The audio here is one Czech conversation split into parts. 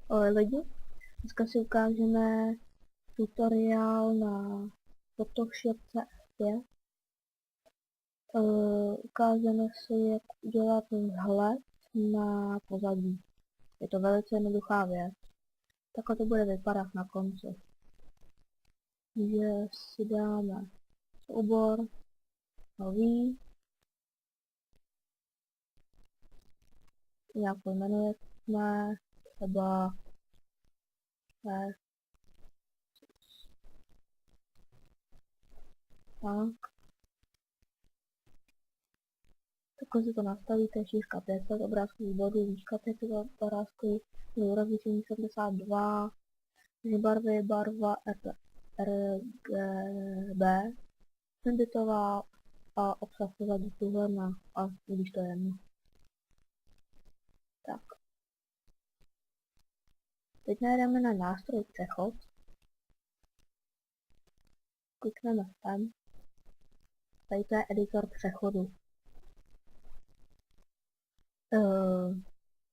Ahoj lidi, dneska si ukážeme tutoriál na Photoshop CS5. Ukážeme si, jak udělat vzhled na pozadí. Je to velice jednoduchá věc. Takhle to bude vypadat na konci. Takže si dáme obor, nový, nějak pojmenujeme, třeba tak. Takhle si to nastavíte, šířka 500 obrázků z bodu, výška 500 obrázků, rozlišení 72, barvy, barva RGB, bitová a obsah pozadí průhledná, a když to je jedno. Tak. Teď najdeme na nástroj přechod. Klikneme sem. Tady to je editor přechodu.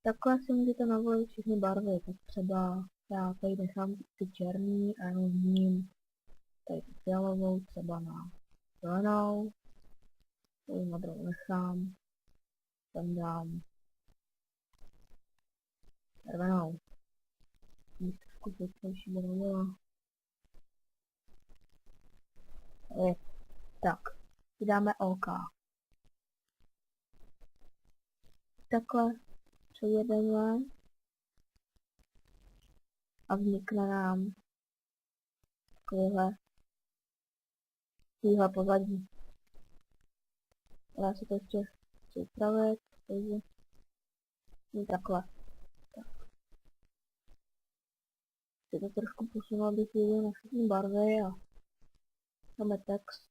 Takhle si můžete navolit všechny barvy, tak třeba já tady nechám ty černý a jenom změním tady tu fialovou třeba na zelenou, tady modrou nechám, tam dám červenou. Když trošku světlejší bude měla. Tak, dáme OK. Takhle přejedeme a vznikne nám takovýhle pozadí. Já si to ještě chci upravit, takže takhle. Tak. Chci to trošku posunout, abych viděl na všechny barvy a dáme text.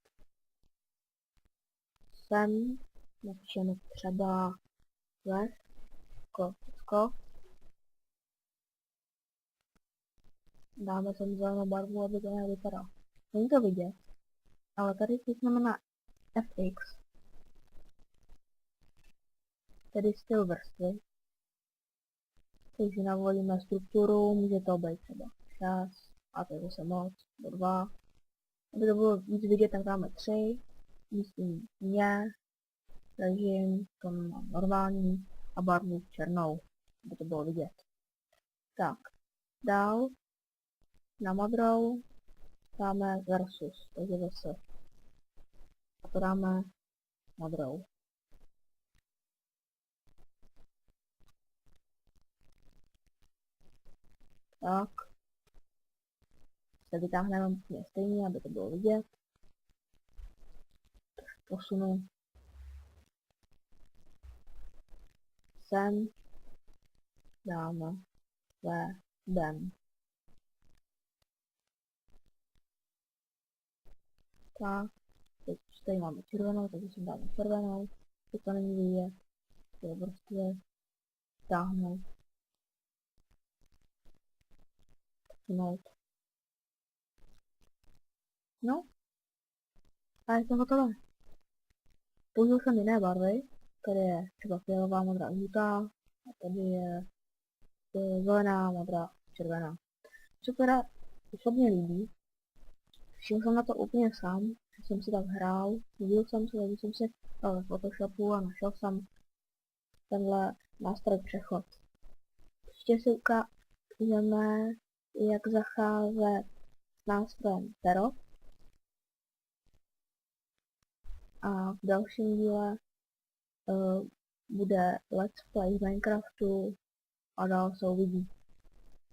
Sem napíšeme třeba Česko. Dáme sem zelenou barvu, aby to nevypadalo. Není to vidět, ale tady klikneme na FX, tedy styl vrstvy. Takže navolíme strukturu, může to být třeba 6, a to je zase moc, do 2. Aby to bylo víc vidět, tak dáme 3, myslím mě, režim, to mám normální a barvu černou, aby to bylo vidět. Tak, dál na modrou dáme versus, takže zase a to dáme modrou. Tak, se vytáhneme úplně stejně, aby to bylo vidět. Posunu sem, dáme den. Tak, teď tady máme červenou, takže si dáme červenou, teď to není vidět, to je vrstvě, táhnout, sunout. No, a je to hotové. Použil jsem jiné barvy, tady je třeba fialová, modrá, žlutá, a tady je zelená, modrá, červená. Co teda se mě líbí, všiml jsem na to úplně sám, že jsem si tak hrál, viděl jsem se, takže jsem si dal ve Photoshopu a našel jsem tenhle nástroj přechod. Ještě si ukážeme, jak zacházet s nástrojem Pero. A v dalším díle bude Let's Play z Minecraftu a dál se uvidí.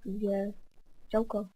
Takže čauko.